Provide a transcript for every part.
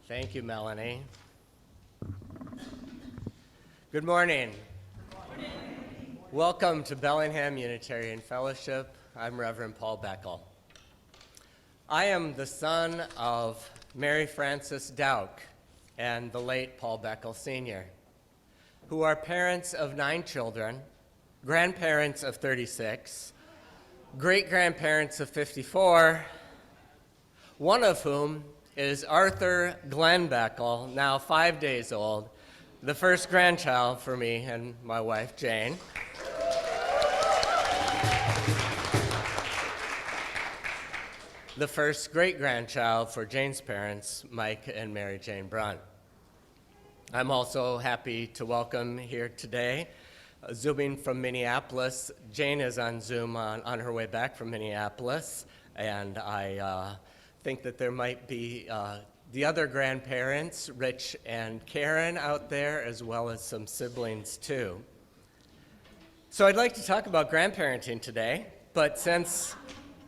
Thank you, Melanie. Good morning. Good morning. Welcome to Bellingham Unitarian Fellowship. I'm Reverend Paul Beckel. I am the son of Mary Frances Dowk and the late Paul Beckel Sr., who are parents of 9 children, grandparents of 36, great-grandparents of 54, one of whom is Arthur Glenn Beckel, now 5 days old, the first grandchild for me and my wife, Jane. The first great-grandchild for Jane's parents, Mike and Mary Jane Brunt. I'm also happy to welcome here today, zooming from Minneapolis. Jane is on Zoom on her way back from Minneapolis, and I think that there might be the other grandparents, Rich and Karen, out there, as well as some siblings too. So I'd like to talk about grandparenting today, but since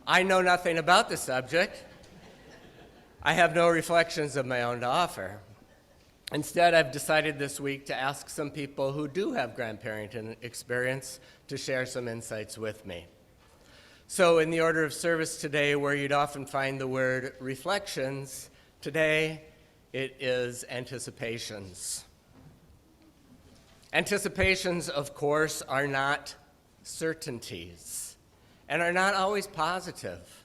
I know nothing about the subject, I have no reflections of my own to offer. Instead, I've decided this week to ask some people who do have grandparenting experience to share some insights with me. So in the order of service today, where you'd often find the word reflections, today it is anticipations. Anticipations, of course, are not certainties and are not always positive.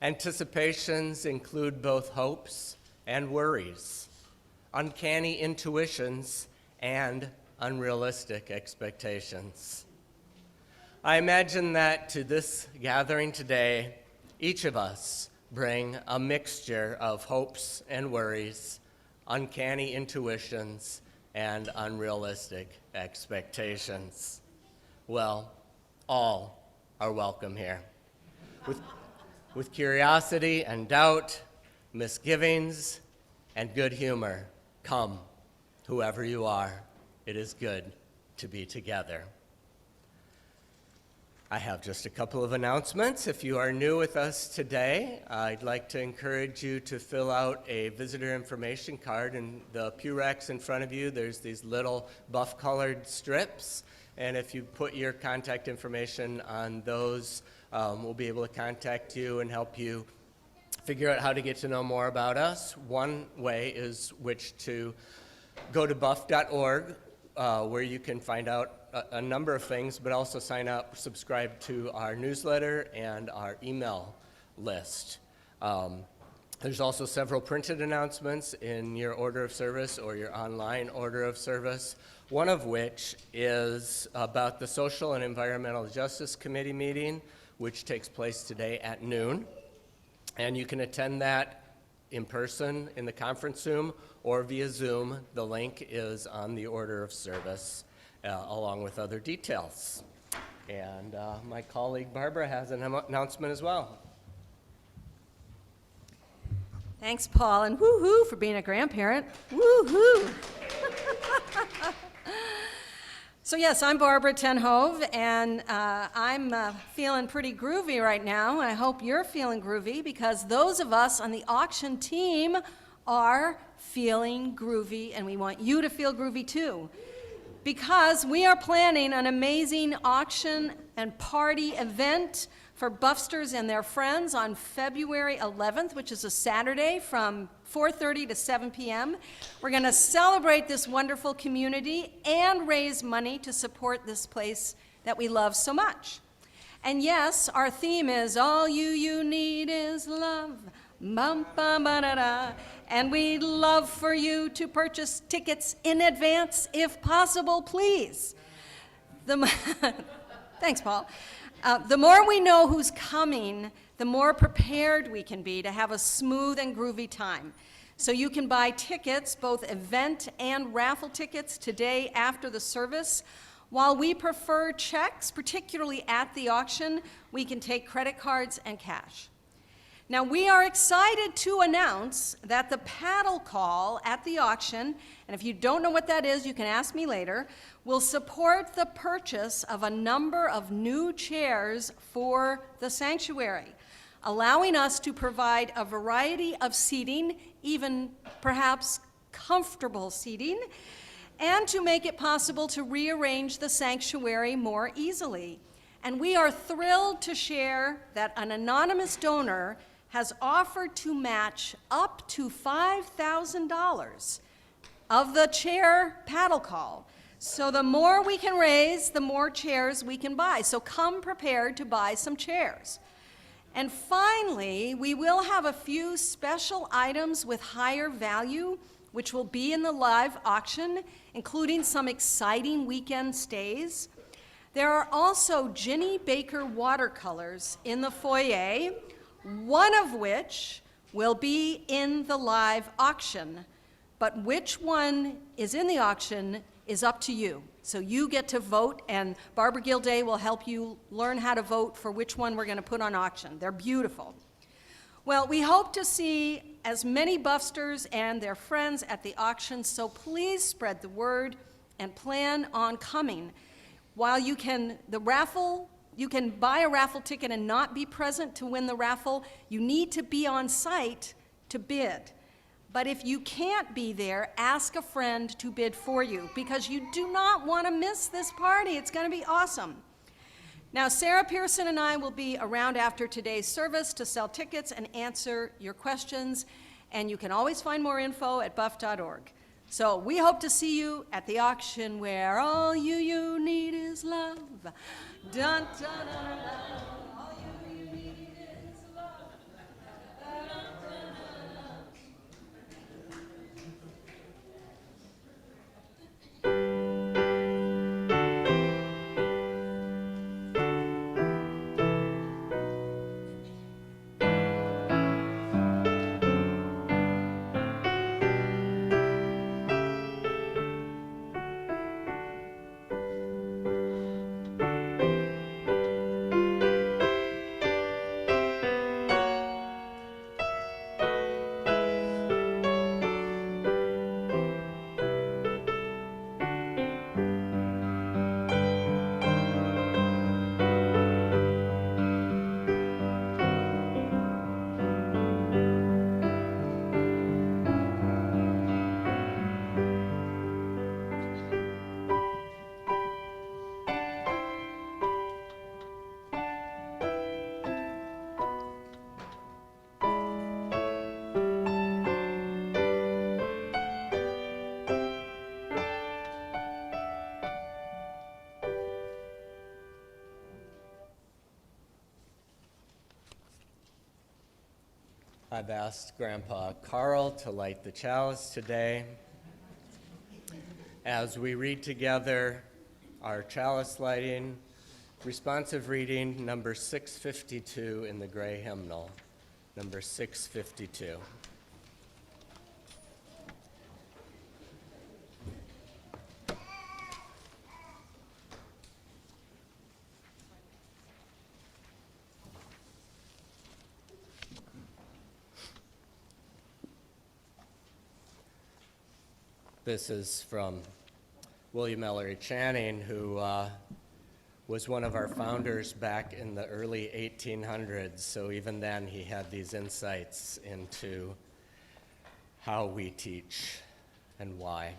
Anticipations include both hopes and worries, uncanny intuitions and unrealistic expectations. I imagine that to this gathering today, each of us bring a mixture of hopes and worries, uncanny intuitions, and unrealistic expectations. Well, all are welcome here. With curiosity and doubt, misgivings, and good humor, come, whoever you are. It is good to be together. I have just a couple of announcements. If you are new with us today, I'd like to encourage you to fill out a visitor information card. In the pew racks in front of you, there's these little buff-colored strips, and if you put your contact information on those, we'll be able to contact you and help you figure out how to get to know more about us. One way is to go to buff.org, where you can find out a number of things, but also sign up, subscribe to our newsletter and our email list. There's also several printed announcements in your order of service or your online order of service, one of which is about the Social and Environmental Justice Committee meeting, which takes place today at noon. And you can attend that in person in the conference room or via Zoom. The link is on the order of service, along with other details. And my colleague Barbara has an announcement as well. Thanks, Paul, and woo-hoo for being a grandparent. Woo-hoo! So yes, I'm Barbara Tenhove, and I'm feeling pretty groovy right now. I hope you're feeling groovy, because those of us on the auction team are feeling groovy, and we want you to feel groovy too, because we are planning an amazing auction and party event for Buffsters and their friends on February 11th, which is a Saturday, from 4:30 to 7 p.m. We're going to celebrate this wonderful community and raise money to support this place that we love so much. And yes, our theme is all you need is love. Bum-ba-ba-da-da. And we'd love for you to purchase tickets in advance, if possible, please. Thanks, Paul. The more we know who's coming, the more prepared we can be to have a smooth and groovy time. So you can buy tickets, both event and raffle tickets, today after the service. While we prefer checks, particularly at the auction, we can take credit cards and cash. Now, we are excited to announce that the paddle call at the auction, and if you don't know what that is, you can ask me later, will support the purchase of a number of new chairs for the sanctuary. allowing us to provide a variety of seating, even perhaps comfortable seating, and to make it possible to rearrange the sanctuary more easily. And we are thrilled to share that an anonymous donor has offered to match up to $5,000 of the chair paddle call. So the more we can raise, the more chairs we can buy. So come prepared to buy some chairs. And finally, we will have a few special items with higher value, which will be in the live auction, including some exciting weekend stays. There are also Ginny Baker watercolors in the foyer, one of which will be in the live auction. But which one is in the auction is up to you. So you get to vote, and Barbara Gilday will help you learn how to vote for which one we're going to put on auction. They're beautiful. Well, we hope to see as many Buffsters and their friends at the auction, so please spread the word and plan on coming. While you can buy a raffle ticket and not be present to win the raffle, you need to be on site to bid. But if you can't be there, ask a friend to bid for you, because you do not want to miss this party. It's going to be awesome. Now, Sarah Pearson and I will be around after today's service to sell tickets and answer your questions, and you can always find more info at buff.org. So we hope to see you at the auction, where all you need is love. Dun, dun, dun, dun, dun. All you need is love. Dun, dun, dun, dun. I've asked Grandpa Carl to light the chalice today as we read together our chalice lighting, responsive reading number 652 in the gray hymnal, number 652. This is from William Ellery Channing, who was one of our founders back in the early 1800s. So even then, he had these insights into how we teach and why.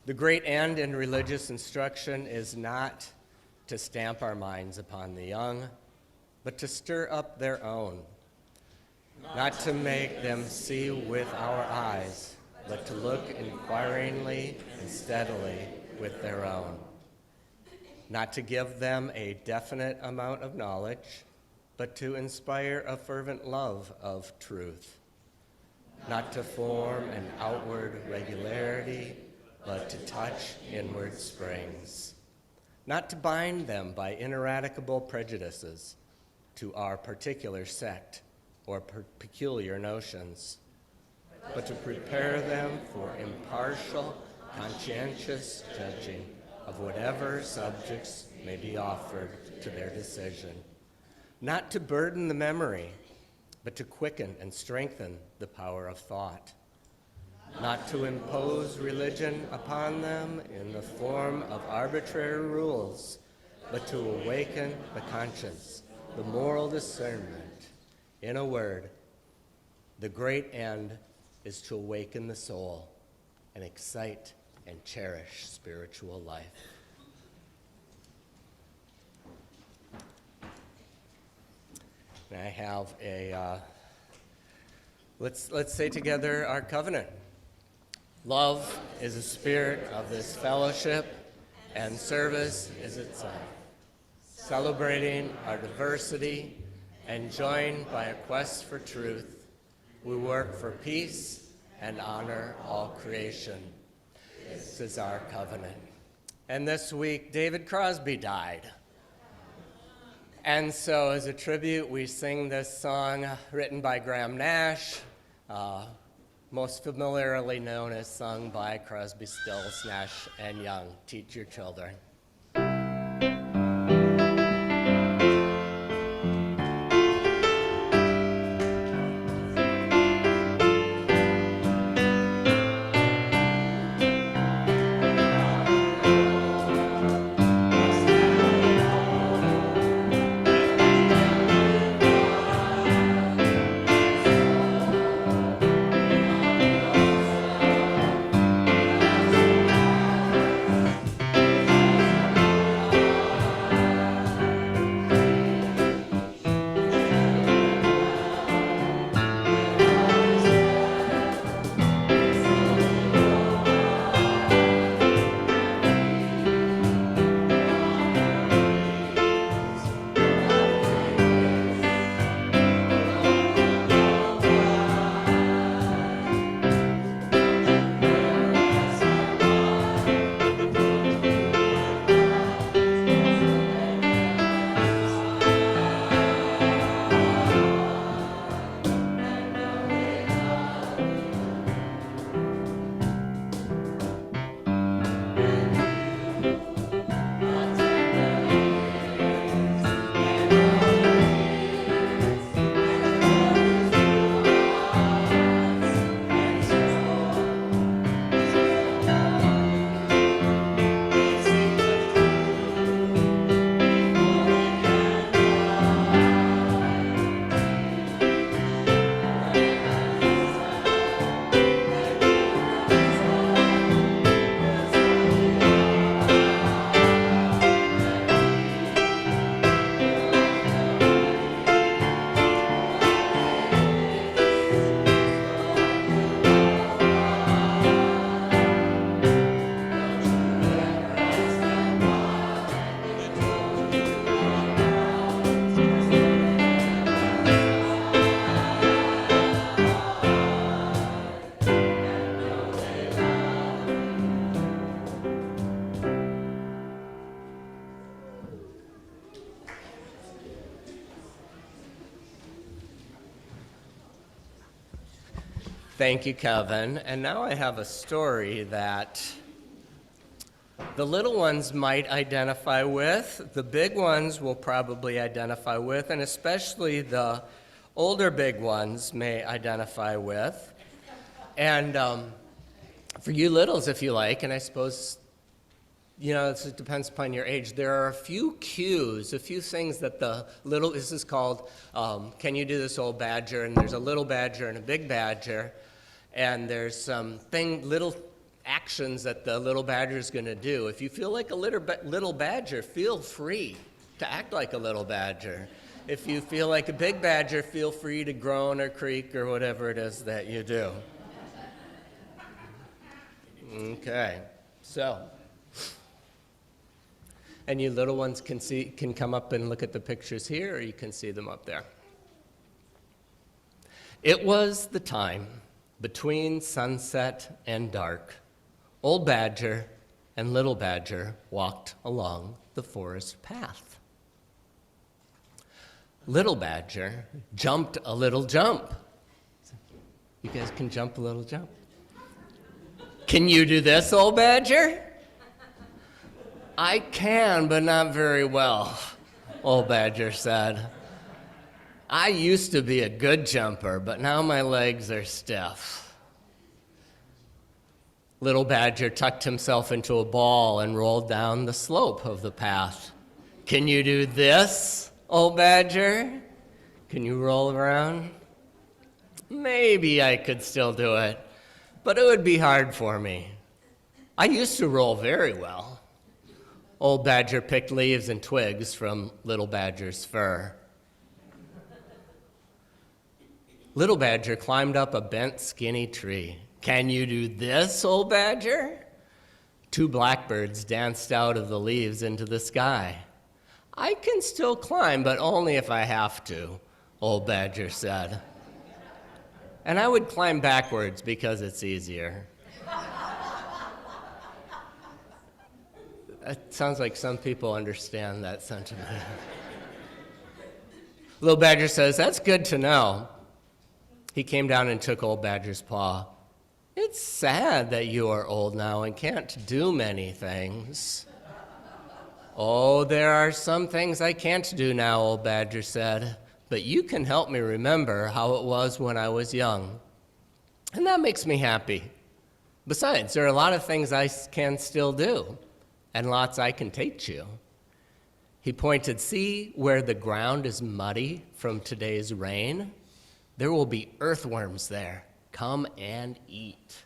The great end in religious instruction is not to stamp our minds upon the young, but to stir up their own, not to make them see with our eyes, but to look inquiringly and steadily with their own. Not to give them a definite amount of knowledge, but to inspire a fervent love of truth. Not to form an outward regularity, but to touch inward springs. Not to bind them by ineradicable prejudices to our particular sect or peculiar notions, but to prepare them for impartial, conscientious judging of whatever subjects may be offered to their decision. Not to burden the memory, but to quicken and strengthen the power of thought. Not to impose religion upon them in the form of arbitrary rules, but to awaken the conscience, the moral discernment, In a word, the great end is to awaken the soul and excite and cherish spiritual life. And I have let's say together our covenant. Love is the spirit of this fellowship, and service is itself. Celebrating our diversity and joined by a quest for truth, we work for peace and honor all creation. This is our covenant. And this week, David Crosby died. And so as a tribute, we sing this song written by Graham Nash, most familiarly known as sung by Crosby, Stills, Nash, and Young. Teach your children. Thank you, Kevin. And now I have a story that the little ones might identify with, the big ones will probably identify with, and especially the older big ones may identify with. And for you littles, if you like, and I suppose, you know, it depends upon your age, there are a few cues, a few things that the little, this is called, Can You Do This, Old Badger? And there's a little badger and a big badger, and there's some little actions that the little badger is going to do. If you feel like a little badger, feel free to act like a little badger. If you feel like a big badger, feel free to groan or creak or whatever it is that you do. Okay, so, and you little ones can come up and look at the pictures here, or you can see them up there. It was the time between sunset and dark. Old Badger and Little Badger walked along the forest path. Little Badger jumped a little jump. You guys can jump a little jump. Can you do this, Old Badger? I can, but not very well, Old Badger said. I used to be a good jumper, but now my legs are stiff. Little Badger tucked himself into a ball and rolled down the slope of the path. Can you do this, Old Badger? Can you roll around? Maybe I could still do it, but it would be hard for me. I used to roll very well. Old Badger picked leaves and twigs from Little Badger's fur. Little Badger climbed up a bent, skinny tree. Can you do this, Old Badger? Two blackbirds danced out of the leaves into the sky. I can still climb, but only if I have to, Old Badger said. And I would climb backwards because it's easier. It sounds like some people understand that sentiment. Little Badger says, that's good to know. He came down and took Old Badger's paw. It's sad that you are old now and can't do many things. Oh, there are some things I can't do now, Old Badger said, but you can help me remember how it was when I was young. And that makes me happy. Besides, there are a lot of things I can still do, and lots I can teach you. He pointed, see where the ground is muddy from today's rain? There will be earthworms there. Come and eat.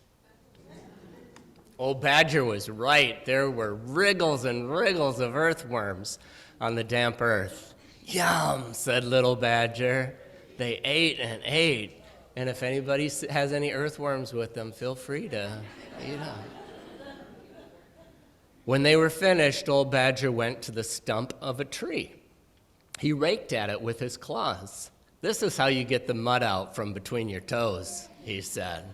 Old Badger was right. There were wriggles and wriggles of earthworms on the damp earth. Yum, said Little Badger. They ate and ate. And if anybody has any earthworms with them, feel free to eat them. When they were finished, Old Badger went to the stump of a tree. He raked at it with his claws. This is how you get the mud out from between your toes, he said.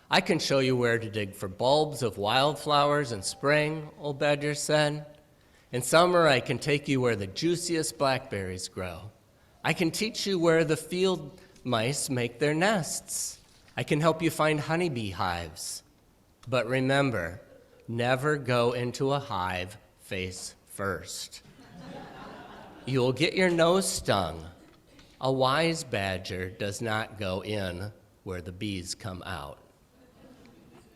I can show you where to dig for bulbs of wildflowers in spring, Old Badger said. In summer, I can take you where the juiciest blackberries grow. I can teach you where the field mice make their nests. I can help you find honeybee hives. But remember, never go into a hive face first. You'll get your nose stung. A wise badger does not go in where the bees come out.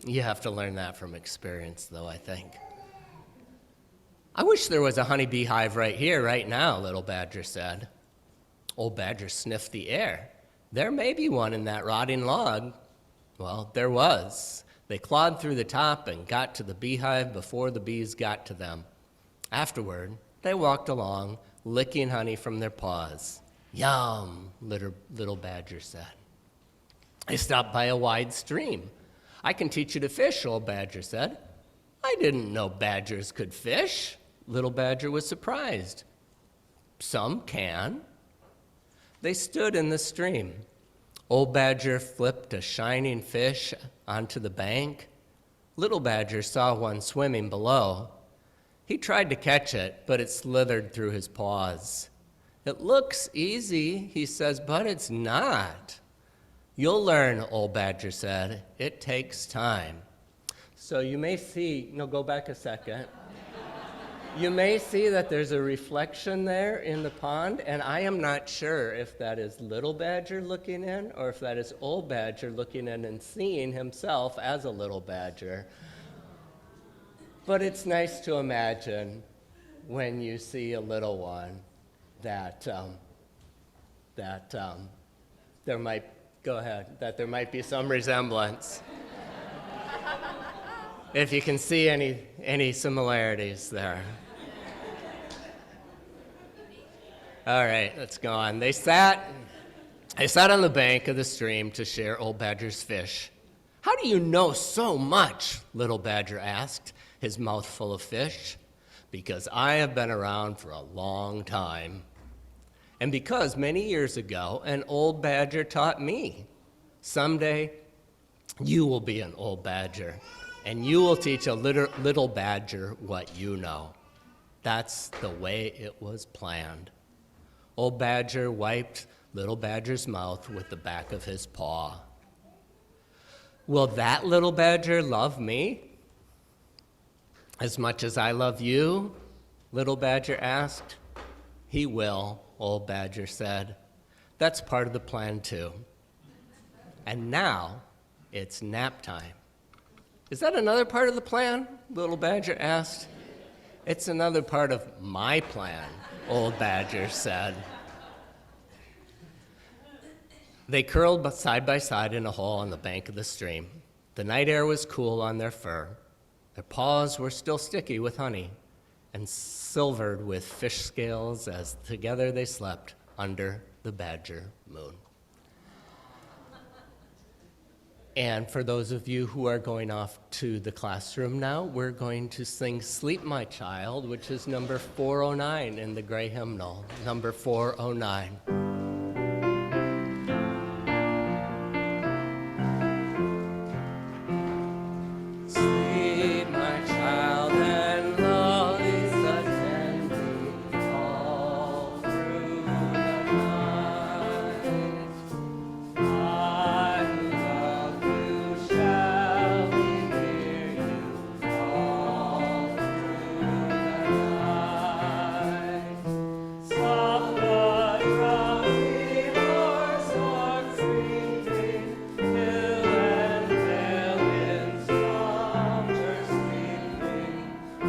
You have to learn that from experience, though, I think. I wish there was a honeybee hive right here, right now, Little Badger said. Old Badger sniffed the air. There may be one in that rotting log. Well, there was. They clawed through the top and got to the beehive before the bees got to them. Afterward, they walked along, licking honey from their paws. Yum, Little Badger said. They stopped by a wide stream. I can teach you to fish, Old Badger said. I didn't know badgers could fish. Little Badger was surprised. Some can. They stood in the stream. Old Badger flipped a shining fish onto the bank. Little Badger saw one swimming below. He tried to catch it, but it slithered through his paws. It looks easy, he says, but it's not. You'll learn, Old Badger said. It takes time. So you may see, no, go back a second. You may see that there's a reflection there in the pond, and I am not sure if that is Little Badger looking in or if that is Old Badger looking in and seeing himself as a little badger. But it's nice to imagine when you see a little one that there might, go ahead, that there might be some resemblance. If you can see any similarities there. All right, let's go on. They sat on the bank of the stream to share Old Badger's fish. How do you know so much? Little Badger asked, his mouth full of fish. Because I have been around for a long time. And because many years ago, an old badger taught me. Someday, you will be an old badger, and you will teach a little badger what you know. That's the way it was planned. Old Badger wiped Little Badger's mouth with the back of his paw. Will that little badger love me as much as I love you? Little Badger asked. He will, Old Badger said. That's part of the plan, too. And now it's nap time. Is that another part of the plan? Little Badger asked. It's another part of my plan, Old Badger said. They curled side by side in a hole on the bank of the stream. The night air was cool on their fur. Their paws were still sticky with honey and silvered with fish scales as together they slept under the badger moon. And for those of you who are going off to the classroom now, we're going to sing Sleep My Child, which is number 409 in the gray hymnal, number 409. Sleep, my child, and lollies attend thee all through the night. I who love you shall be near you all through the night. Soft the drowsy horse starts sleeping, hill and vale in slumber sleeping. I,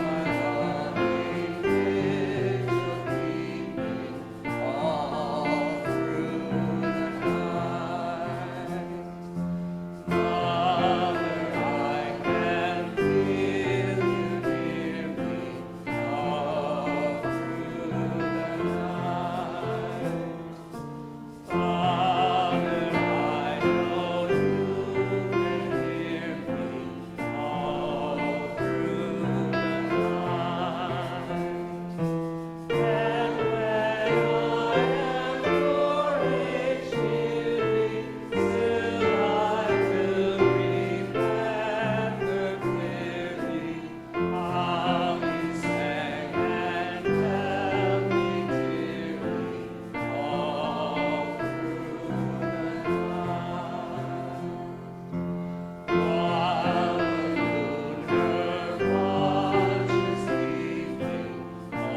my loving vigil keeping all through the night. Mother, I can feel you near me all through the night. Father, I know you can hear me all through the night. And when I am your age nearly, still I will remember clearly how you sang and held me dearly all through the night. While the moon her watches keeping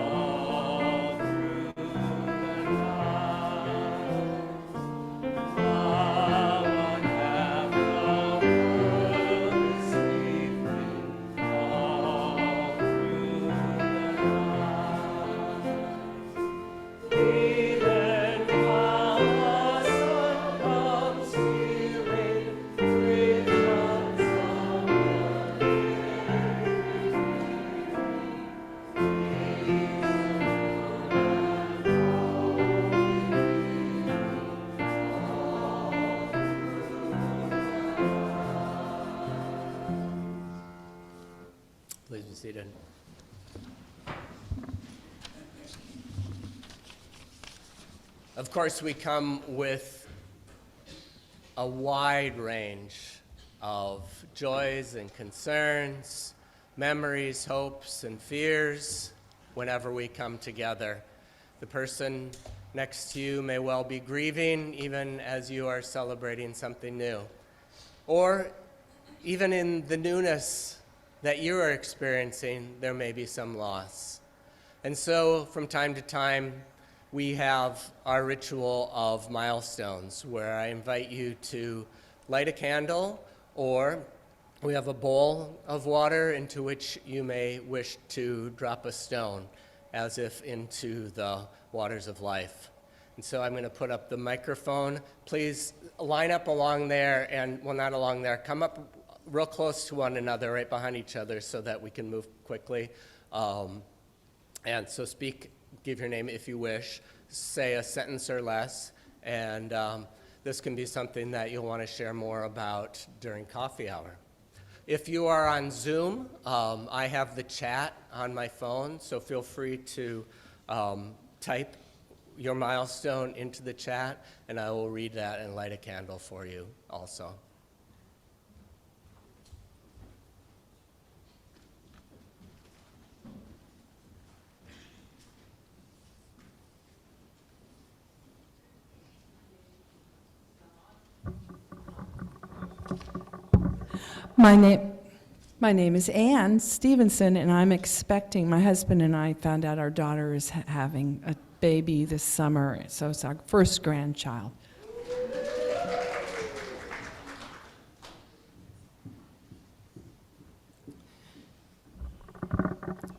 all through the night. While one half the world is sleeping all through the night. Even while the sun comes stealing, visions of the Please be seated. Of course, we come with a wide range of joys and concerns, memories, hopes, and fears whenever we come together. The person next to you may well be grieving even as you are celebrating something new. Or even in the newness that you are experiencing, there may be some loss. And so from time to time, we have our ritual of milestones where I invite you to light a candle, or we have a bowl of water into which you may wish to drop a stone as if into the waters of life. And so I'm going to put up the microphone. Please line up along there and, well, not along there, come up real close to one another, right behind each other so that we can move quickly. And so speak, give your name if you wish, say a sentence or less, and this can be something that you'll want to share more about during coffee hour. If you are on Zoom, I have the chat on my phone, so feel free to type your milestone into the chat, and I will read that and light a candle for you also. My name is Ann Stevenson, and I'm expecting, my husband and I found out our daughter is having a baby this summer, so it's our first grandchild.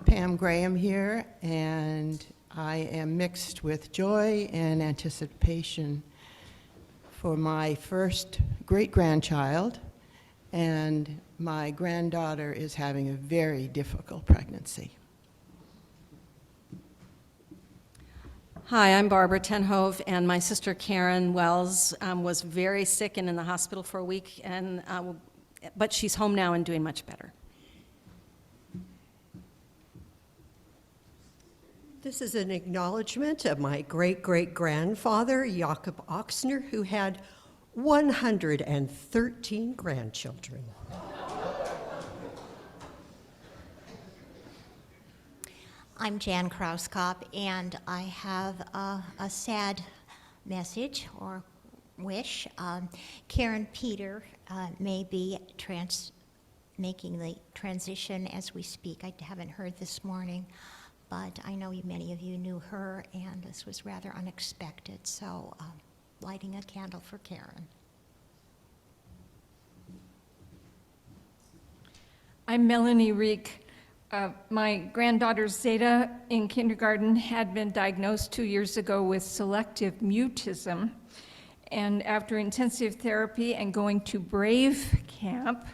Pam Graham here, and I am mixed with joy and anticipation. for my first great-grandchild, and my granddaughter is having a very difficult pregnancy. Hi, I'm Barbara Tenhove, and my sister Karen Wells was very sick and in the hospital for a week, but she's home now and doing much better. This is an acknowledgement of my great-great-grandfather, Jakob Oxner, who had 113 grandchildren. I'm Jan Krauskop, and I have a sad message or wish. Karen Peter may be making the transition as we speak. I haven't heard this morning, but I know many of you knew her, and this was rather unexpected, so lighting a candle for Karen. I'm Melanie Reek. My granddaughter Zeta in kindergarten had been diagnosed 2 years ago with selective mutism. And after intensive therapy and going to Brave Camp,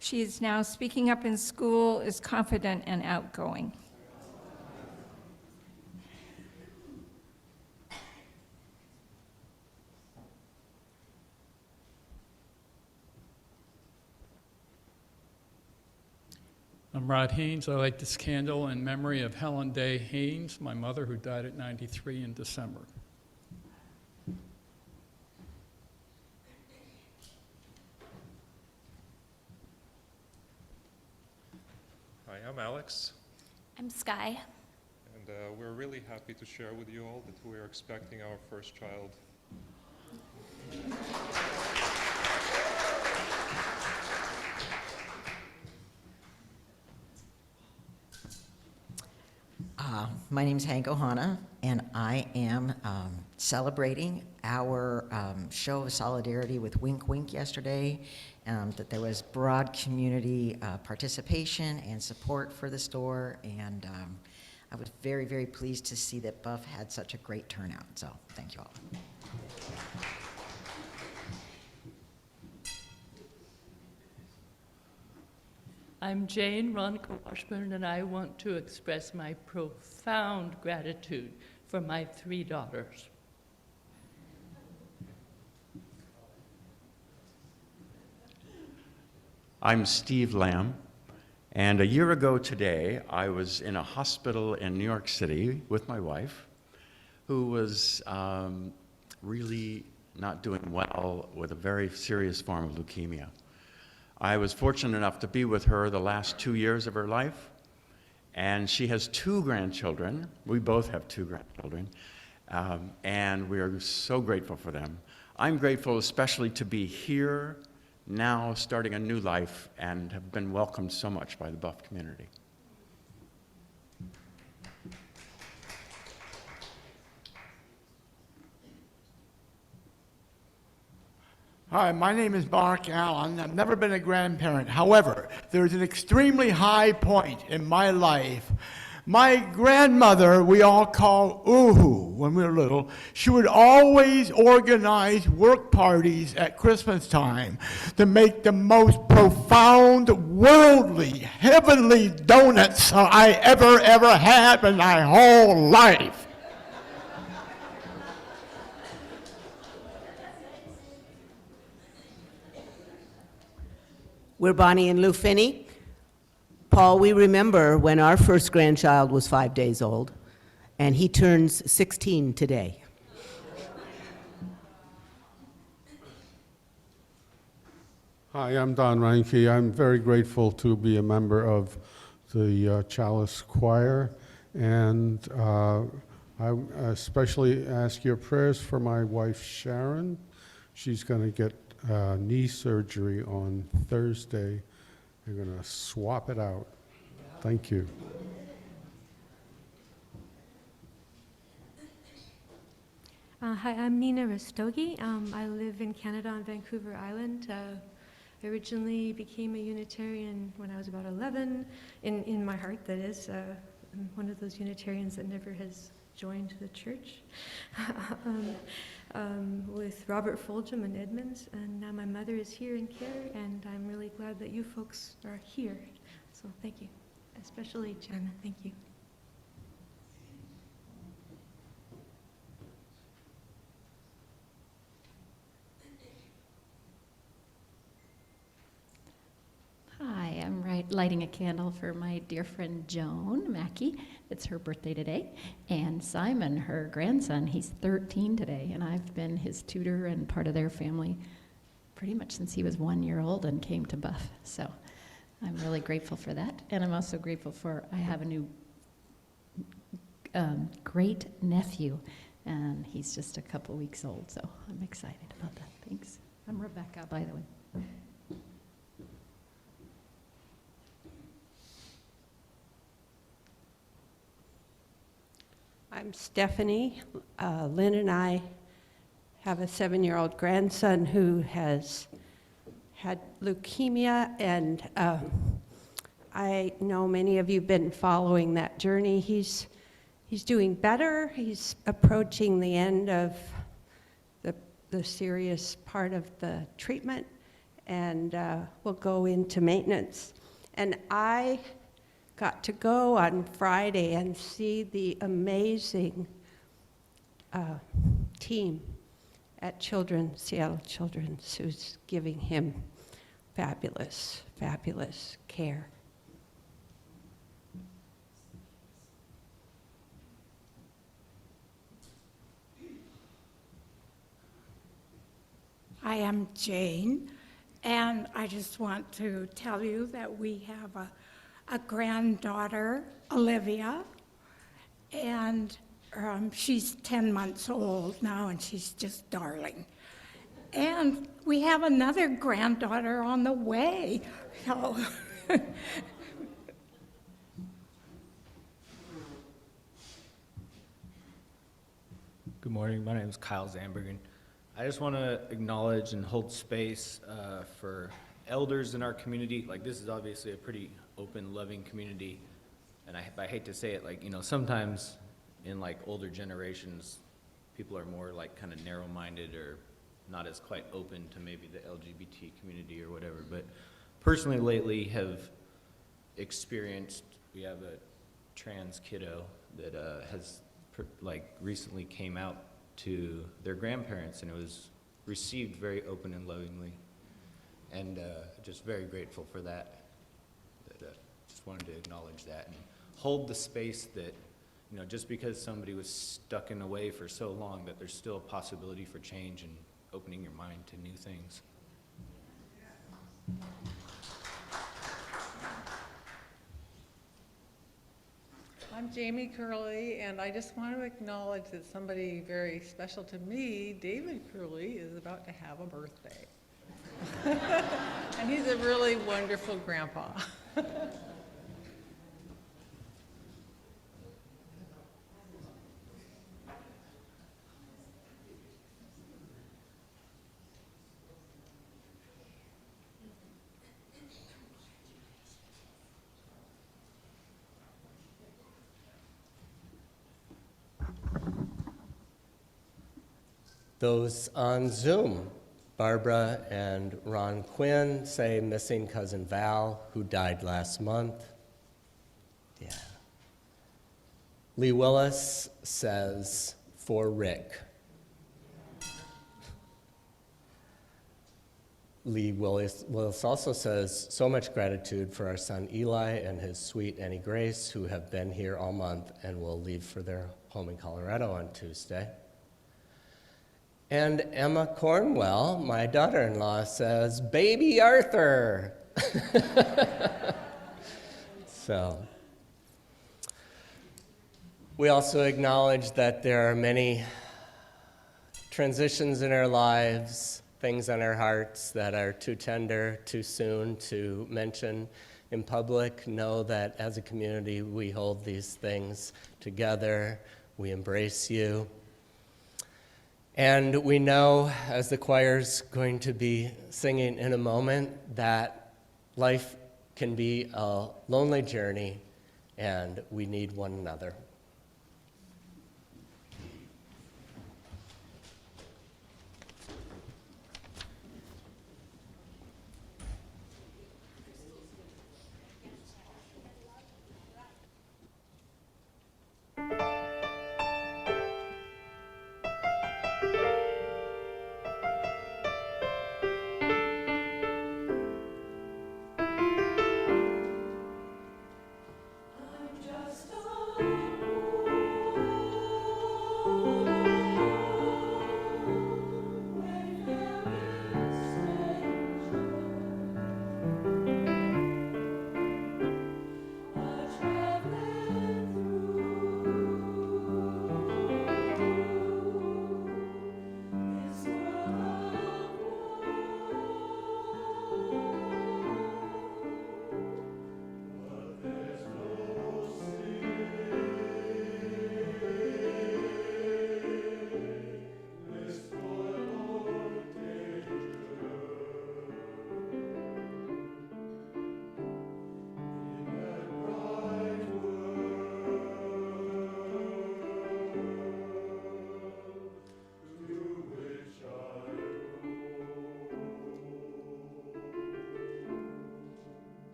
she is now speaking up in school, is confident and outgoing. I'm Rod Haynes. I light this candle in memory of Helen Day Haynes, my mother, who died at 93 in December. Hi, I'm Alex, I'm Sky. and we're really happy to share with you all that we are expecting our first child. My name is Hank Ohana, and I am celebrating our show of solidarity with Wink Wink yesterday, that there was broad community participation and support for the store, and I was very, very pleased to see that Buff had such a great turnout, so thank you all. I'm Jane Ronica Washburn, and I want to express my profound gratitude for my 3 daughters. I'm Steve Lamb, and a year ago today, I was in a hospital in New York City with my wife, who was really not doing well with a very serious form of leukemia. I was fortunate enough to be with her the last 2 years of her life, and she has 2 grandchildren. We both have 2 grandchildren, and we are so grateful for them. I'm grateful especially to be here now, starting a new life, and have been welcomed so much by the Buff community. Hi, my name is Mark Allen. I've never been a grandparent. However, there's an extremely high point in my life. My grandmother, we all call Uhu when we were little, she would always organize work parties at Christmas time to make the most profound, worldly, heavenly donuts I ever had in my whole life. We're Bonnie and Lou Finney. Paul, we remember when our first grandchild was 5 days old, and he turns 16 today. Hi, I'm Don Reinke. I'm very grateful to be a member of the Chalice Choir, and I especially ask your prayers for my wife, Sharon. She's going to get knee surgery on Thursday. They're going to swap it out. Thank you. Hi, I'm Nina Rastogi. I live in Canada on Vancouver Island. I originally became a Unitarian when I was about 11, in my heart, that is. I'm one of those Unitarians that never has joined the church with Robert Foljam and Edmonds, and now my mother is here in care, and I'm really glad that you folks are here. So thank you, especially Jana. Thank you. Hi, I'm lighting a candle for my dear friend Joan Mackey. It's her birthday today. And Simon, her grandson, he's 13 today, and I've been his tutor and part of their family pretty much since he was 1 year old and came to Buff. So I'm really grateful for that. And I'm also grateful I have a new great nephew, and he's just a couple weeks old, so I'm excited about that. Thanks. I'm Rebecca, by the way. I'm Stephanie. Lynn and I have a 7-year-old grandson who has had leukemia, and I know many of you have been following that journey. He's doing better. He's approaching the end of the serious part of the treatment, and will go into maintenance. And I got to go on Friday and see the amazing team at Seattle Children's, who's giving him fabulous, fabulous care. I am Jane, and I just want to tell you that we have a granddaughter, Olivia, and she's 10 months old now, and she's just darling. And we have another granddaughter on the way. So Good morning, my name is Kyle Zambergen. I just want to acknowledge and hold space for elders in our community. Like, this is obviously a pretty open, loving community, and I hate to say it, like, you know, sometimes in like older generations, people are more like kind of narrow-minded or not as quite open to maybe the LGBT community or whatever. But personally lately have experienced, we have a trans kiddo that has like recently came out to their grandparents, and it was received very open and lovingly, and just very grateful for that. Just wanted to acknowledge that and hold the space that, you know, just because somebody was stuck in a way for so long, that there's still a possibility for change and opening your mind to new things. I'm Jamie Curley, and I just want to acknowledge that somebody very special to me, David Curley, is about to have a birthday. And he's a really wonderful grandpa. Those on Zoom, Barbara and Ron Quinn say missing cousin Val, who died last month. Yeah. Lee Willis says, for Rick. Lee Willis also says, so much gratitude for our son Eli and his sweet Annie Grace, who have been here all month and will leave for their home in Colorado on Tuesday. And Emma Cornwell, my daughter-in-law, says, baby Arthur. So, we also acknowledge that there are many transitions in our lives, things on our hearts that are too tender, too soon to mention in public. Know that as a community, we hold these things together. We embrace you. And we know, as the choir's going to be singing in a moment, that life can be a lonely journey, and we need one another.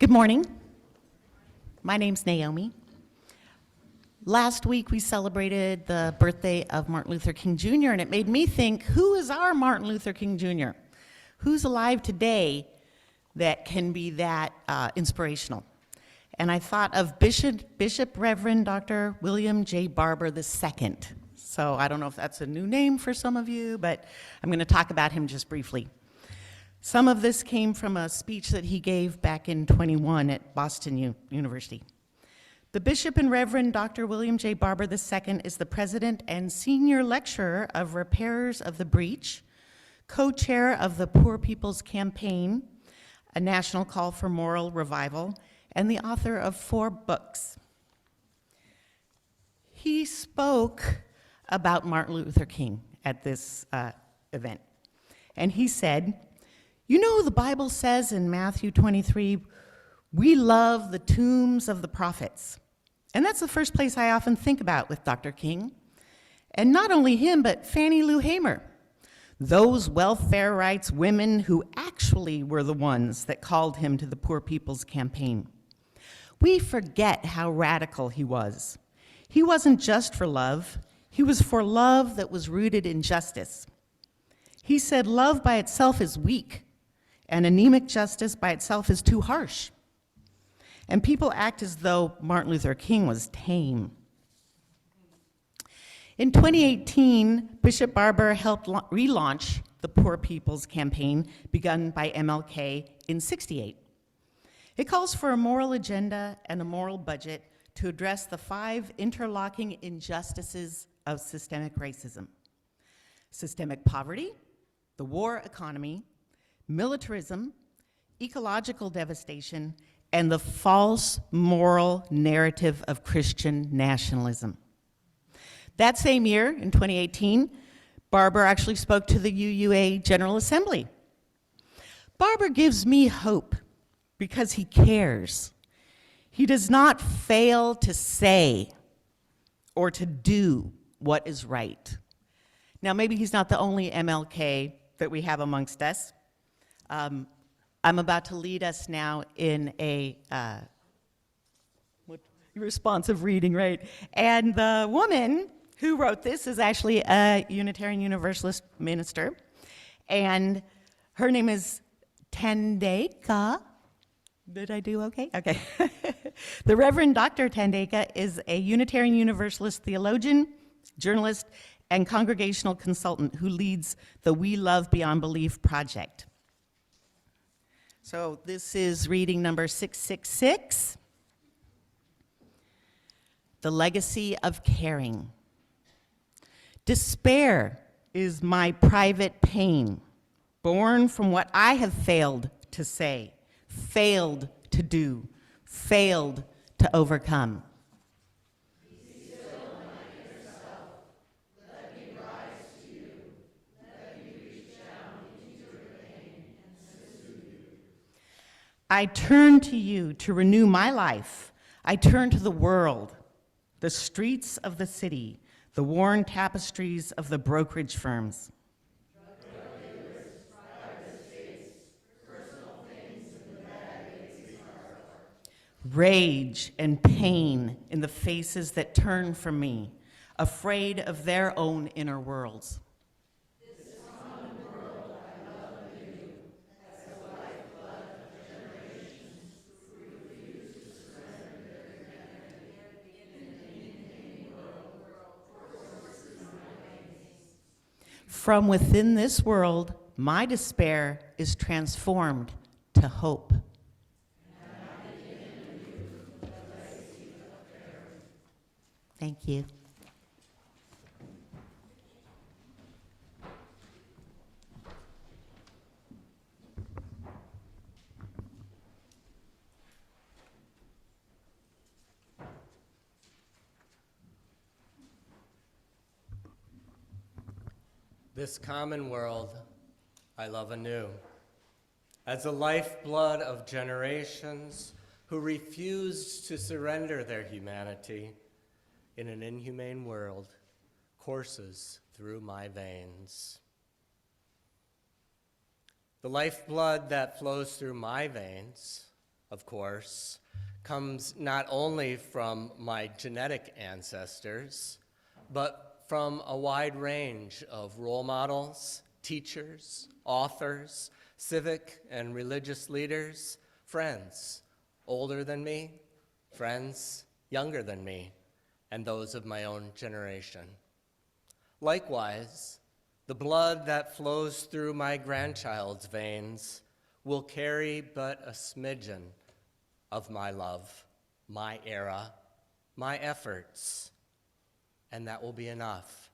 Good morning. My name's Naomi. Last week we celebrated the birthday of Martin Luther King Jr., and it made me think, who is our Martin Luther King Jr.? Who's alive today that can be that inspirational? And I thought of Bishop Reverend Dr. William J. Barber II. So I don't know if that's a new name for some of you, but I'm going to talk about him just briefly. Some of this came from a speech that he gave back in 21 at Boston University. The Bishop and Reverend Dr. William J. Barber II is the president and senior lecturer of Repairers of the Breach, co-chair of the Poor People's Campaign, a national call for moral revival, and the author of 4 books. He spoke about Martin Luther King at this event, and he said, "You know, the Bible says in Matthew 23, we love the tombs of the prophets." And that's the first place I often think about with Dr. King. And not only him, but Fannie Lou Hamer, those welfare rights women who actually were the ones that called him to the Poor People's Campaign. We forget how radical he was. He wasn't just for love, he was for love that was rooted in justice. He said love by itself is weak, and anemic justice by itself is too harsh. And people act as though Martin Luther King was tame. In 2018, Bishop Barber helped relaunch the Poor People's Campaign, begun by MLK in '68. It calls for a moral agenda and a moral budget to address the 5 interlocking injustices of systemic racism: systemic poverty, the war economy, militarism, ecological devastation, and the false moral narrative of Christian nationalism. That same year, in 2018, Barber actually spoke to the UUA General Assembly. Barber gives me hope because he cares. He does not fail to say or to do what is right. Now, maybe he's not the only MLK that we have amongst us. I'm about to lead us now in a responsive reading, right? And the woman who wrote this is actually a Unitarian Universalist minister, and her name is Tandeka. Did I do okay? Okay. The Reverend Dr. Tandeka is a Unitarian Universalist theologian, journalist, and congregational consultant who leads the We Love Beyond Belief project. So this is reading number 666, The Legacy of Caring. Despair is my private pain, born from what I have failed to say, failed to do, failed to overcome. I turn to you to renew my life. I turn to the world, the streets of the city, the worn tapestries of the brokerage firms. Rage and pain in the faces that turn from me, afraid of their own inner worlds. From within this world, my despair is transformed to hope. Thank you. This common world I love anew, as the lifeblood of generations who refused to surrender their humanity in an inhumane world courses through my veins. The lifeblood that flows through my veins of course, comes not only from my genetic ancestors, but from a wide range of role models, teachers, authors, civic and religious leaders, friends older than me, friends younger than me, and those of my own generation. Likewise, the blood that flows through my grandchild's veins will carry but a smidgen of my love, my era, my efforts, and that will be enough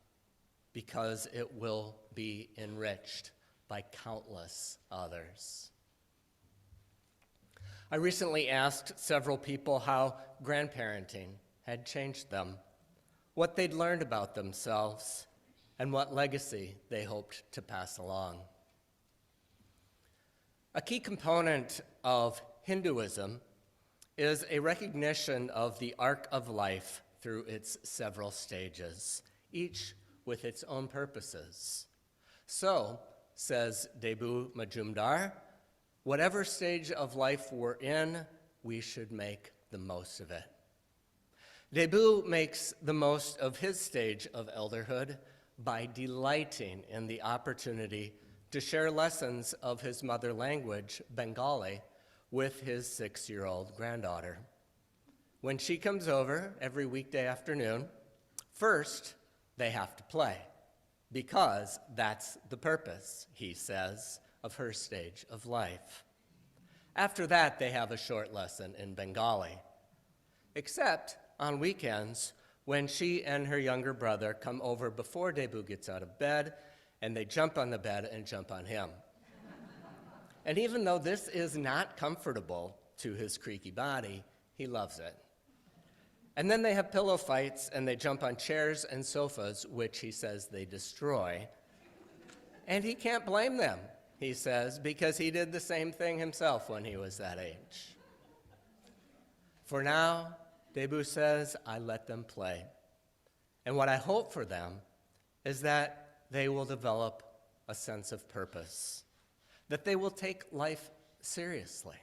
because it will be enriched by countless others. I recently asked several people how grandparenting had changed them, what they'd learned about themselves, and what legacy they hoped to pass along. A key component of Hinduism is a recognition of the arc of life through its several stages, each with its own purposes. So, says Debu Majumdar, whatever stage of life we're in, we should make the most of it. Debu makes the most of his stage of elderhood by delighting in the opportunity to share lessons of his mother language, Bengali, with his 6-year-old granddaughter. When she comes over every weekday afternoon, first they have to play, because that's the purpose, he says, of her stage of life. After that, they have a short lesson in Bengali, except on weekends when she and her younger brother come over before Debu gets out of bed, and they jump on the bed and jump on him. And even though this is not comfortable to his creaky body, he loves it. And then they have pillow fights, and they jump on chairs and sofas, which he says they destroy. And he can't blame them, he says, because he did the same thing himself when he was that age. For now, Debu says, I let them play. And what I hope for them is that they will develop a sense of purpose, that they will take life seriously.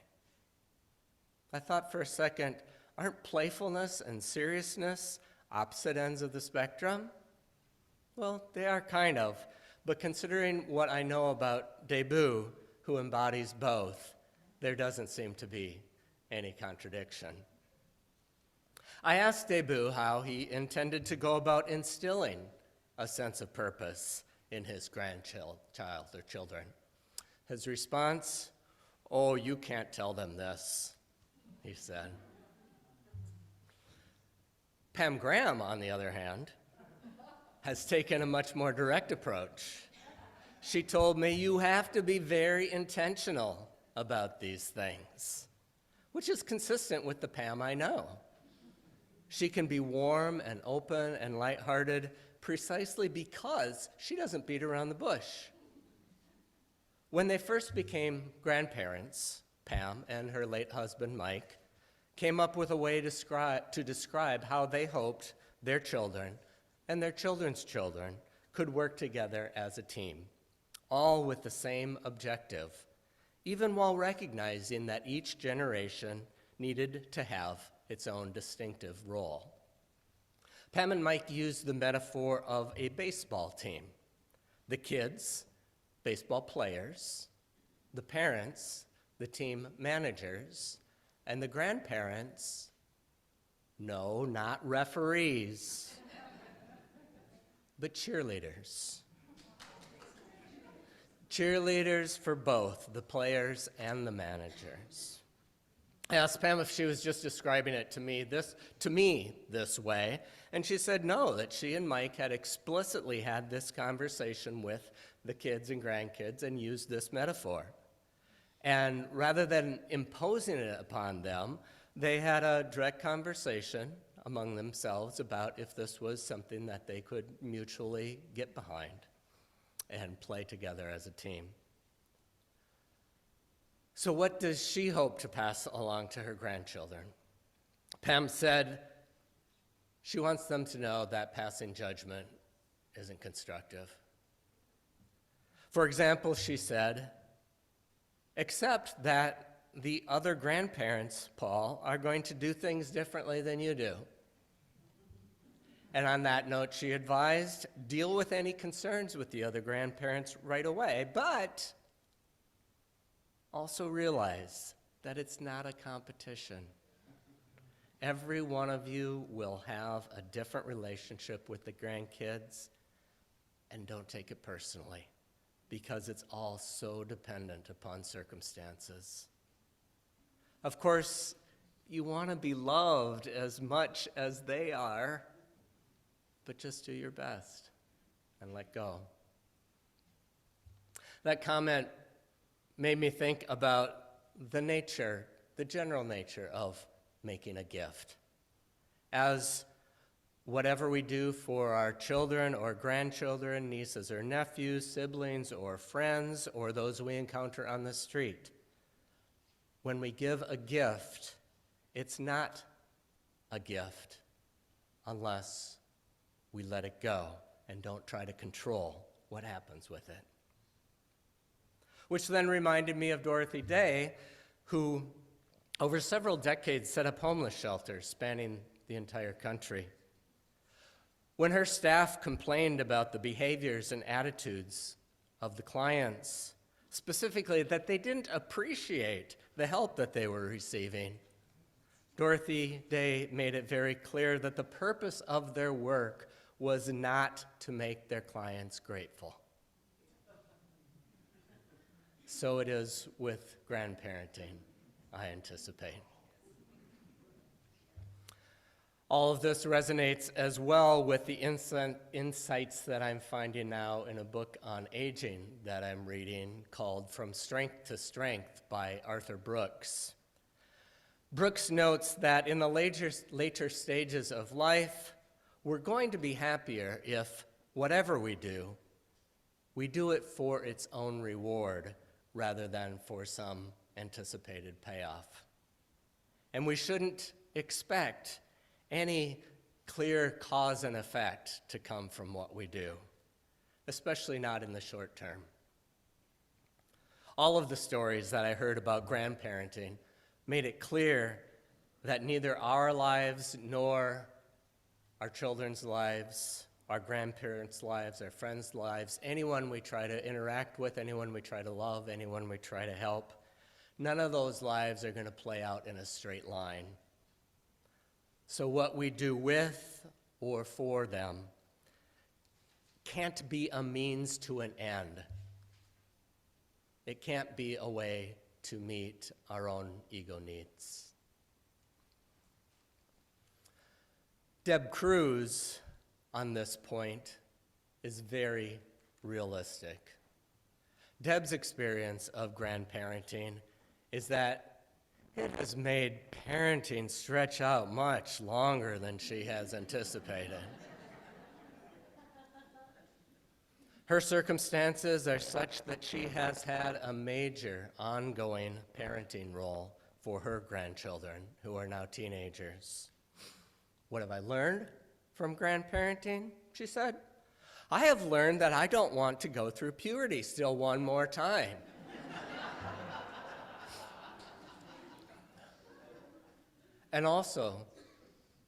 I thought for a second, aren't playfulness and seriousness opposite ends of the spectrum? Well, they are kind of, but considering what I know about Debu, who embodies both, there doesn't seem to be any contradiction. I asked Debu how he intended to go about instilling a sense of purpose in his grandchild or children. His response, "Oh, you can't tell them this," he said. Pam Graham, on the other hand, has taken a much more direct approach. She told me, you have to be very intentional about these things, which is consistent with the Pam I know. She can be warm and open and lighthearted precisely because she doesn't beat around the bush. When they first became grandparents, Pam and her late husband, Mike, came up with a way to describe how they hoped their children and their children's children could work together as a team, all with the same objective, even while recognizing that each generation needed to have its own distinctive role. Pam and Mike used the metaphor of a baseball team. The kids, baseball players, the parents, the team managers, and the grandparents, no, not referees, but cheerleaders. Cheerleaders for both the players and the managers. I asked Pam if she was just describing it to me this way, and she said no, that she and Mike had explicitly had this conversation with the kids and grandkids and used this metaphor. And rather than imposing it upon them, they had a direct conversation among themselves about if this was something that they could mutually get behind and play together as a team. So what does she hope to pass along to her grandchildren? Pam said she wants them to know that passing judgment isn't constructive. For example, she said, accept that the other grandparents, Paul, are going to do things differently than you do. And on that note, she advised, deal with any concerns with the other grandparents right away, but also realize that it's not a competition. Every one of you will have a different relationship with the grandkids, and don't take it personally, because it's all so dependent upon circumstances. Of course, you want to be loved as much as they are, but just do your best and let go. That comment made me think about the general nature of making a gift. As whatever we do for our children or grandchildren, nieces or nephews, siblings or friends, or those we encounter on the street, when we give a gift, it's not a gift unless we let it go and don't try to control what happens with it. Which then reminded me of Dorothy Day, who over several decades set up homeless shelters spanning the entire country. When her staff complained about the behaviors and attitudes of the clients, specifically that they didn't appreciate the help that they were receiving, Dorothy Day made it very clear that the purpose of their work was not to make their clients grateful. So it is with grandparenting, I anticipate. All of this resonates as well with the insights that I'm finding now in a book on aging that I'm reading called From Strength to Strength by Arthur Brooks. Brooks notes that in the later stages of life, we're going to be happier if whatever we do it for its own reward rather than for some anticipated payoff. And we shouldn't expect any clear cause and effect to come from what we do, especially not in the short term. All of the stories that I heard about grandparenting made it clear that neither our lives nor our children's lives, our grandparents' lives, our friends' lives, anyone we try to interact with, anyone we try to love, anyone we try to help, none of those lives are going to play out in a straight line. So what we do with or for them can't be a means to an end. It can't be a way to meet our own ego needs. Deb Cruz, on this point, is very realistic. Deb's experience of grandparenting is that it has made parenting stretch out much longer than she has anticipated. Her circumstances are such that she has had a major ongoing parenting role for her grandchildren, who are now teenagers. What have I learned from grandparenting? She said, I have learned that I don't want to go through puberty still one more time. And also,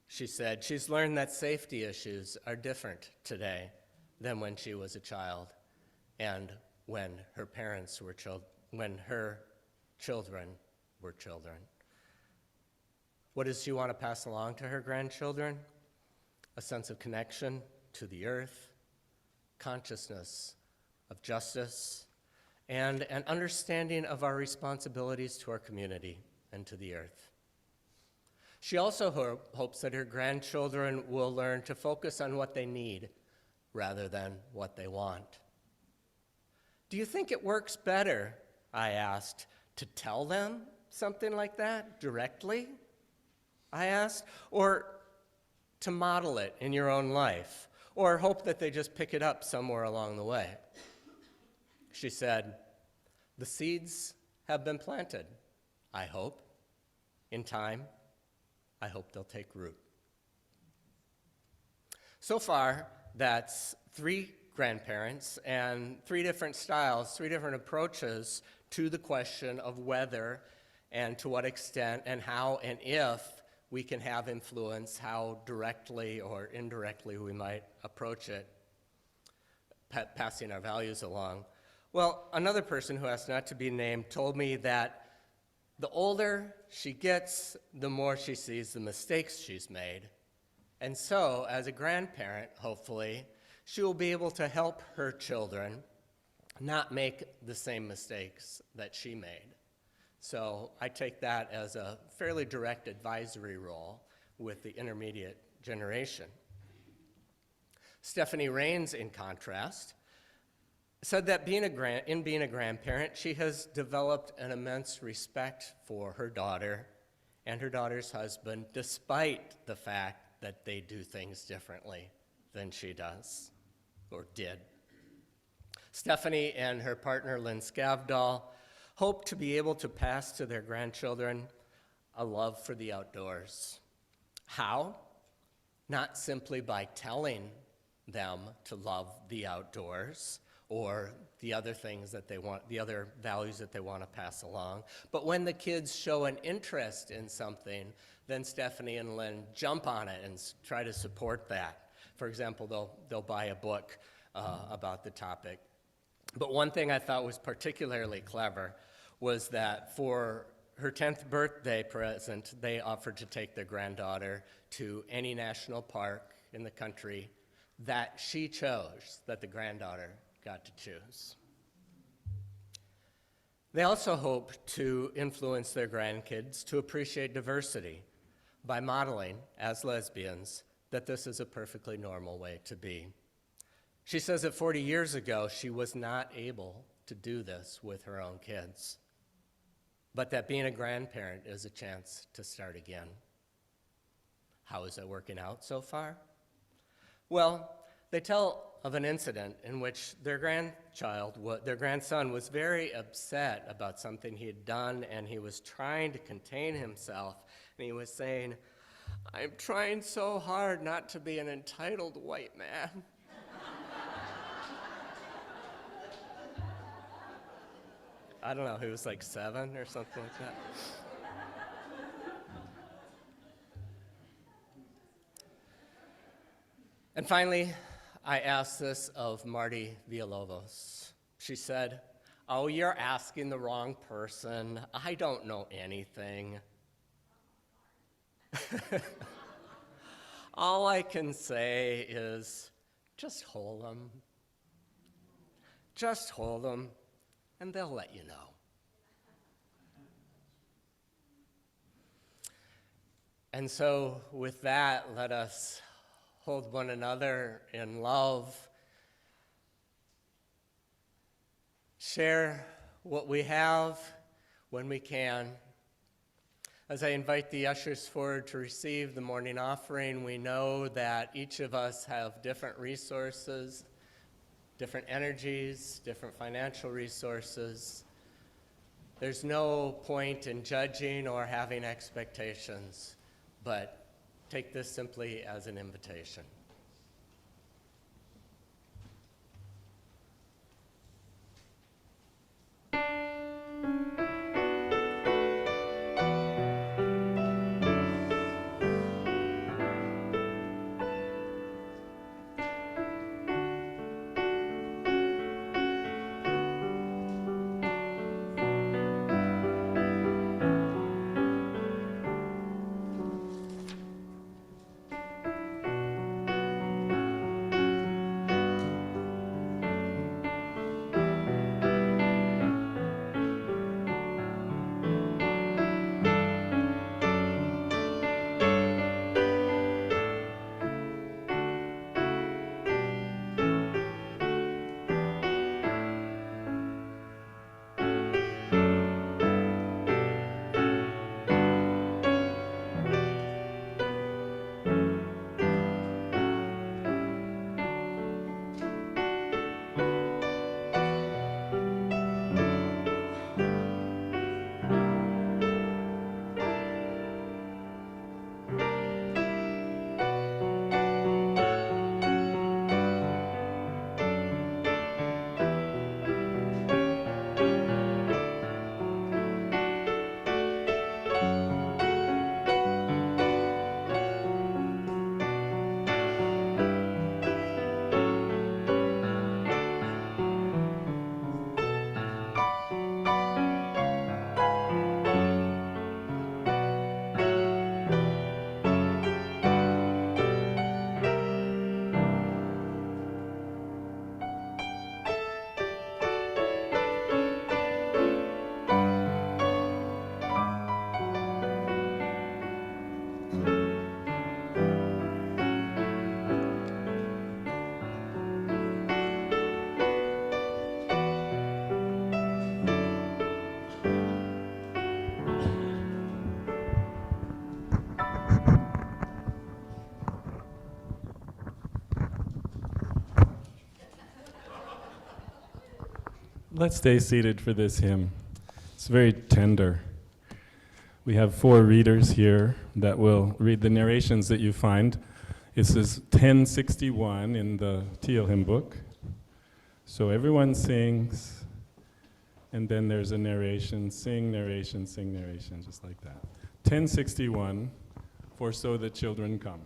she said, she's learned that safety issues are different today than when she was a child and when her parents were when her children were children. What does she want to pass along to her grandchildren? A sense of connection to the earth, consciousness of justice, and an understanding of our responsibilities to our community and to the earth. She also hopes that her grandchildren will learn to focus on what they need rather than what they want. Do you think it works better, I asked, to tell them something like that directly? I asked, or to model it in your own life, or hope that they just pick it up somewhere along the way? She said, the seeds have been planted, I hope. In time, I hope they'll take root. So far, that's 3 grandparents and 3 different styles, 3 different approaches to the question of whether and to what extent and how and if we can have influence, how directly or indirectly we might approach it, passing our values along. Well, another person who asked not to be named told me that the older she gets, the more she sees the mistakes she's made. And so, as a grandparent, hopefully, she will be able to help her children not make the same mistakes that she made. So I take that as a fairly direct advisory role with the intermediate generation. Stephanie Rains, in contrast, said that being a grandparent, she has developed an immense respect for her daughter and her daughter's husband, despite the fact that they do things differently than she does, or did. Stephanie and her partner, Lynn Skavdahl, hope to be able to pass to their grandchildren a love for the outdoors. How? Not simply by telling them to love the outdoors or the other things that they want, the other values that they want to pass along, but when the kids show an interest in something, then Stephanie and Lynn jump on it and try to support that. For example, they'll buy a book about the topic. But one thing I thought was particularly clever was that for her 10th birthday present, they offered to take their granddaughter to any national park in the country that she chose, that the granddaughter got to choose. They also hope to influence their grandkids to appreciate diversity by modeling, as lesbians, that this is a perfectly normal way to be. She says that 40 years ago, she was not able to do this with her own kids, but that being a grandparent is a chance to start again. How is it working out so far? Well, they tell of an incident in which their grandson was very upset about something he had done, and he was trying to contain himself, and he was saying, "I'm trying so hard not to be an entitled white man." I don't know, he was like 7 or something like that. And finally, I asked this of Marty Villalobos. She said, "Oh, you're asking the wrong person. I don't know anything." All I can say is, just hold them. Just hold them, and they'll let you know. And so with that, let us hold one another in love, share what we have when we can. As I invite the ushers forward to receive the morning offering, we know that each of us have different resources, different energies, different financial resources. There's no point in judging or having expectations, but take this simply as an invitation. Let's stay seated for this hymn. It's very tender. We have 4 readers here that will read the narrations that you find. This is 1061 in the Teal hymn book. So everyone sings, and then there's a narration, sing, narration, just like that. 1061, For So the Children Come.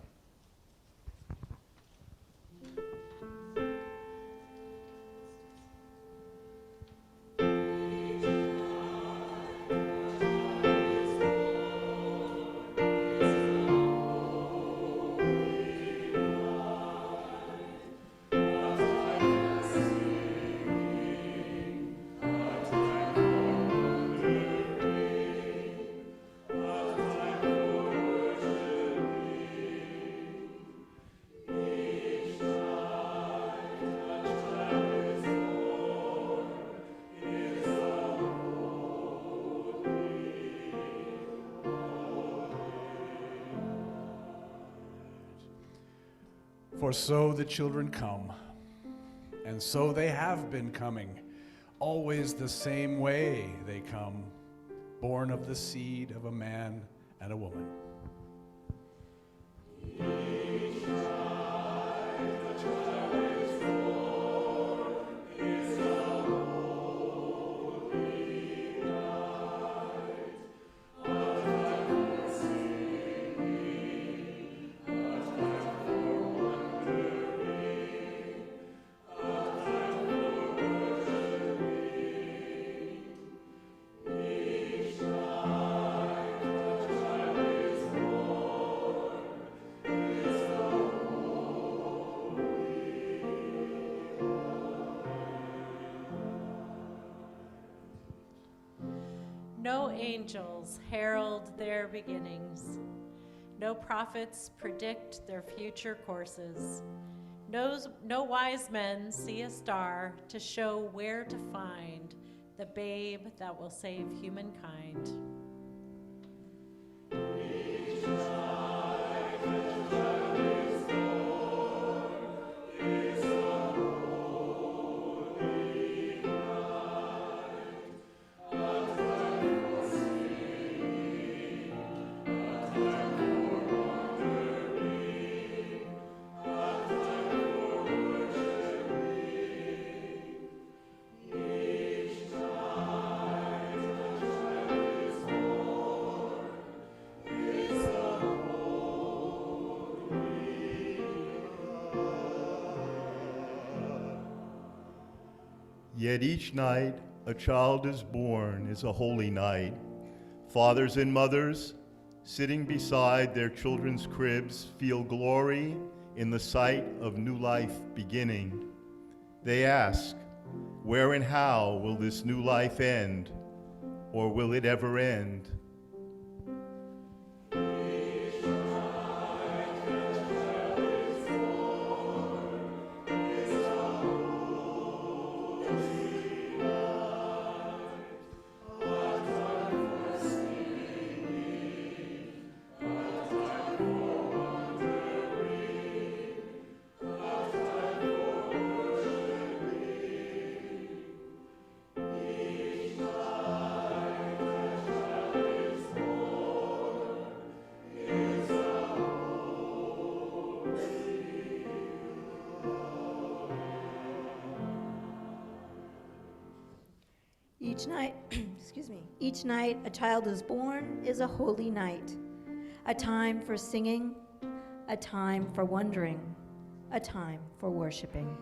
For so the children come, and so they have been coming. Always the same way they come, born of the seed of a man and a woman. No angels herald their beginnings. No prophets predict their future courses. No wise men see a star to show where to find the babe that will save humankind. Yet each night a child is born is a holy night. Fathers and mothers, sitting beside their children's cribs, feel glory in the sight of new life beginning. They ask, where and how will this new life end, or will it ever end? Each night, each night a child is born is a holy night, a time for singing, a time for wondering, a time for worshiping.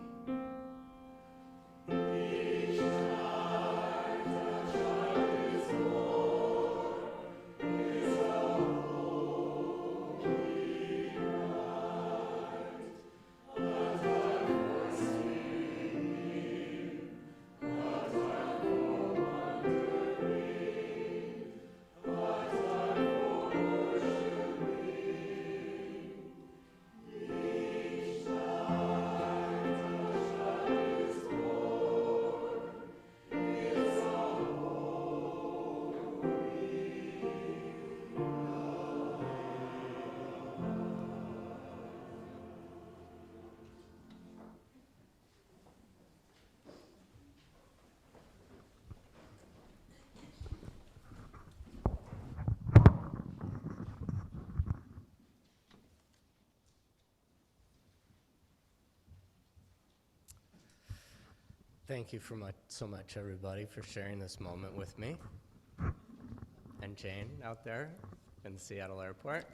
Thank you so much, everybody, for sharing this moment with me. And Jane out there in the Seattle airport.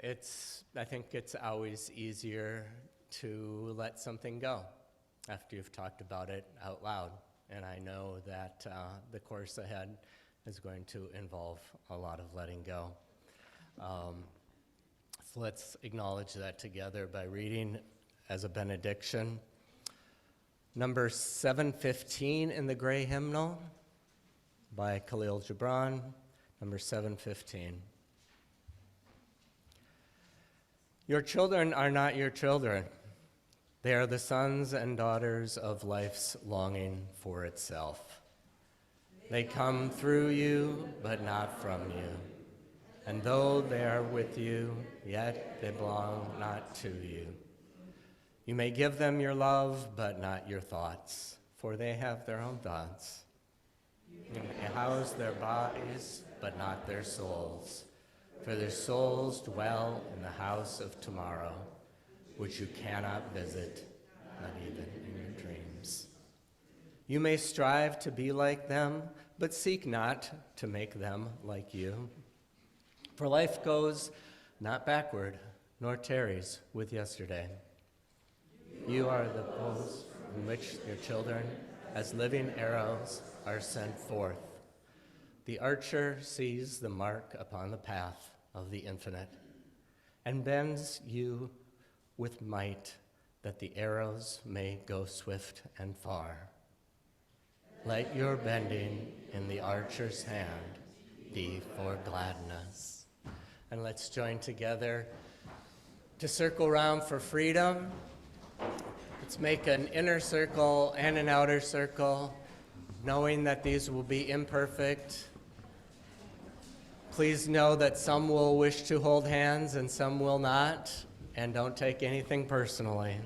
I think it's always easier to let something go after you've talked about it out loud. And I know that the course ahead is going to involve a lot of letting go. So let's acknowledge that together by reading as a benediction. Number 715 in the gray hymnal by Khalil Gibran, number 715. Your children are not your children. They are the sons and daughters of life's longing for itself. They come through you, but not from you. And though they are with you, yet they belong not to you. You may give them your love, but not your thoughts, for they have their own thoughts. You may house their bodies, but not their souls, for their souls dwell in the house of tomorrow, which you cannot visit, not even in your dreams. You may strive to be like them, but seek not to make them like you. For life goes not backward, nor tarries with yesterday. You are the post in which your children, as living arrows, are sent forth. The archer sees the mark upon the path of the infinite and bends you with might that the arrows may go swift and far. Let your bending in the archer's hand be for gladness. And let's join together to circle round for freedom. Let's make an inner circle and an outer circle, knowing that these will be imperfect. Please know that some will wish to hold hands and some will not, and don't take anything personally.